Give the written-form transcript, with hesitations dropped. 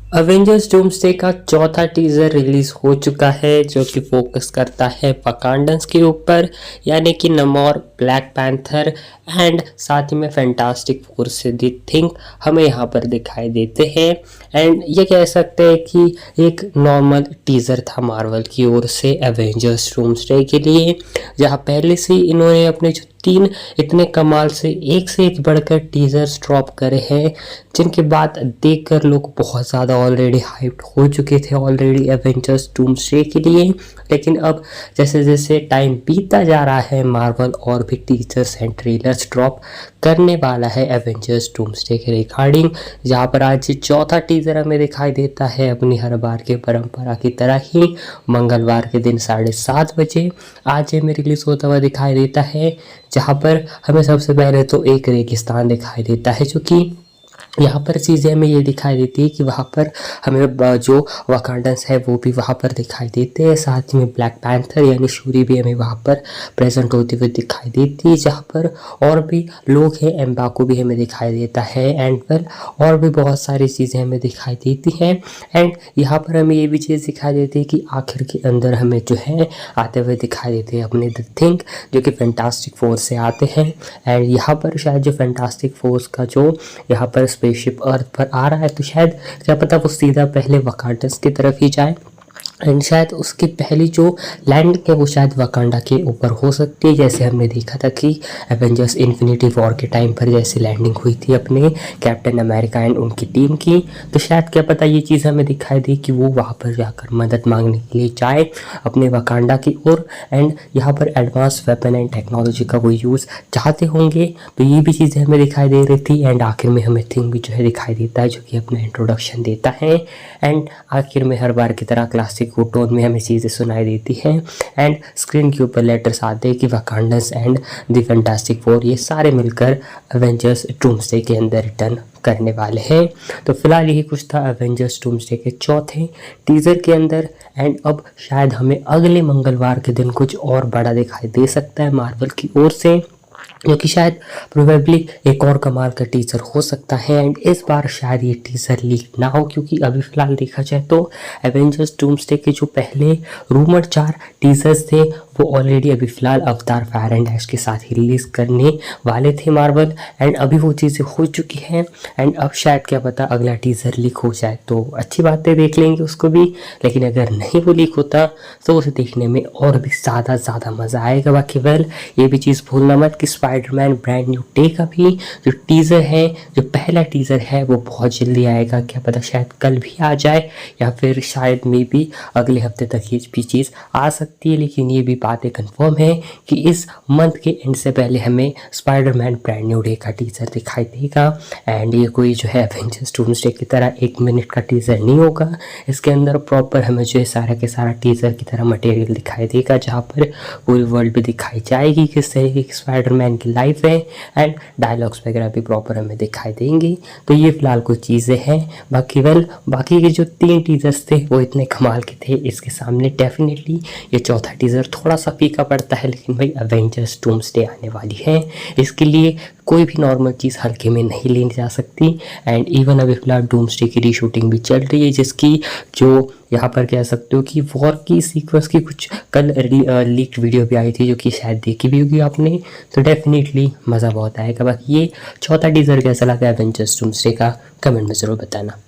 Avengers doomsday का चौथा teaser release हो चुका है जो कि फोकस करता है वकांडन्स के ऊपर, यानी कि नमोर, ब्लैक पैंथर एंड साथ ही में फैंटास्टिक फोर से दी थिंक हमें यहाँ पर दिखाई देते हैं। एंड ये कह सकते हैं कि एक नॉर्मल टीजर था मार्वल की ओर से एवेंजर्स डूम्सडे के लिए, जहाँ पहले से इन्होंने अपने जो 3 इतने कमाल से एक बढ़कर टीजर्स ड्रॉप करे हैं, जिनके बाद देखकर लोग बहुत ज़्यादा ऑलरेडी हाइप्ड हो चुके थे ऑलरेडी एवेंजर्स डूम्सडे के लिए। लेकिन अब जैसे जैसे टाइम बीतता जा रहा है, मार्वल और भी टीजर्स एंड ट्रेलर्स ड्रॉप करने वाला है एवेंजर्स डूम्सडे के रिगार्डिंग, जहाँ पर आज चौथा टीजर हमें दिखाई देता है अपनी हर बार के परंपरा की तरह ही मंगलवार के दिन 7:30 बजे आज में रिलीज होता हुआ दिखाई देता है। जहाँ पर हमें सबसे पहले तो एक रेगिस्तान दिखाई देता है, जो कि यहाँ पर चीज़ें हमें ये दिखाई देती है कि वहाँ पर हमें जो वकांडन्स है वो भी वहाँ पर दिखाई देते हैं। साथ ही में ब्लैक पैंथर यानी शूरी भी हमें वहाँ पर प्रेजेंट होते हुए दिखाई देती है, जहाँ पर और भी लोग हैं, एम्बाको भी हमें दिखाई देता है एंड वेल और भी बहुत सारी चीज़ें हमें दिखाई देती हैं। एंड यहाँ पर हमें ये भी चीज़ दिखाई देती है कि आखिर के अंदर हमें जो है आते हुए दिखाई देते हैं अपने द थिंक, जो कि फैंटास्टिक फोर्स से आते हैं। एंड यहाँ पर शायद जो फैंटास्टिक फोर्स का जो यहाँ पर स्पेसशिप अर्थ पर आ रहा है, तो शायद क्या पता वो सीधा पहले वकांडन्स की तरफ ही जाए एंड शायद उसकी पहली जो लैंड है वो शायद वकांडा के ऊपर हो सकती है, जैसे हमने देखा था कि एवेंजर्स इन्फिनिटी वॉर के टाइम पर जैसे लैंडिंग हुई थी अपने कैप्टन अमेरिका एंड उनकी टीम की। तो शायद क्या पता ये चीज़ हमें दिखाई दी कि वो वहाँ पर जाकर मदद मांगने के लिए जाए अपने वकांडा की ओर, एंड यहाँ पर एडवांस वेपन एंड टेक्नोलॉजी का वो यूज़ चाहते होंगे। तो ये भी चीज़ें हमें दिखाई दे रही थी। एंड आखिर में हमें थिंग भी जो है दिखाई देता है, जो कि अपना इंट्रोडक्शन देता है। एंड आखिर में हर बार की तरह क्लासिक टोन में हमें चीज़ें सुनाई देती हैं एंड स्क्रीन के ऊपर लेटर्स आते हैं कि वकांडन्स एंड द फैंटास्टिक फोर ये सारे मिलकर एवेंजर्स डूम्सडे के अंदर रिटर्न करने वाले हैं। तो फिलहाल यही कुछ था एवेंजर्स डूम्सडे के चौथे टीजर के अंदर। एंड अब शायद हमें अगले मंगलवार के दिन कुछ और बड़ा दिखाई दे सकता है मार्वल की ओर से, जो कि शायद प्रोबेबली एक और कमाल का टीजर हो सकता है। एंड इस बार शायद ये टीजर लीक ना हो, क्योंकि अभी फिलहाल देखा जाए तो एवेंजर्स डूम्सडे के जो पहले रूमर 4 टीजर्स थे वो ऑलरेडी अभी फिलहाल अवतार फायर एंड ऐश के साथ ही रिलीज करने वाले थे मार्वल, एंड अभी वो चीज़ें हो चुकी हैं। एंड अब शायद क्या पता अगला टीजर लीक हो जाए तो अच्छी बात है, देख लेंगे उसको भी। लेकिन अगर नहीं वो लीक होता तो उसे देखने में और भी ज़्यादा मज़ा आएगा। बाकी वेल ये भी चीज़ भूलना मत कि स्पाइडरमैन ब्रांड न्यू डे का भी जो टीज़र है, जो पहला टीज़र है वो बहुत जल्दी आएगा। क्या पता शायद कल भी आ जाए या फिर शायद मे बी अगले हफ्ते तक ये भी चीज़ आ सकती है। लेकिन ये भी बातें कंफर्म है कि इस मंथ के एंड से पहले हमें स्पाइडरमैन ब्रांड न्यू डे का टीज़र दिखाई देगा। एंड ये कोई जो है एवेंजर्स डूम्सडे की तरह 1 मिनट का टीज़र नहीं होगा, इसके अंदर प्रॉपर हमें जो है सारा के सारा टीज़र की तरह मटेरियल दिखाई देगा, जहाँ पर पूरी वर्ल्ड भी दिखाई जाएगी किस तरीके की स्पाइडरमैन की लाइफ है एंड डायलॉग्स वगैरह भी प्रॉपर हमें दिखाई देंगी। तो ये फिलहाल कुछ चीज़ें हैं। बाकी के जो 3 टीजर्स थे वो इतने कमाल के थे, इसके सामने डेफिनेटली ये चौथा टीज़र थोड़ा सा फीका पड़ता है। लेकिन भाई एवेंजर्स डूम्सडे आने वाली है, इसके लिए कोई भी नॉर्मल चीज़ हल्के में नहीं ली जा सकती। एंड इवन अभी फिलहाल डूम्सडे की रीशूटिंग भी चल रही है, जिसकी जो यहाँ पर कह सकते हो कि वॉर की सीक्वेंस की कुछ कल लीक्ड वीडियो भी आई थी, जो कि शायद देखी भी होगी आपने। तो डेफिनेटली मज़ा बहुत आएगा। बाकी ये चौथा टीज़र कैसा लगा एवेंजर्स डूम्सडे का कमेंट में ज़रूर बताना।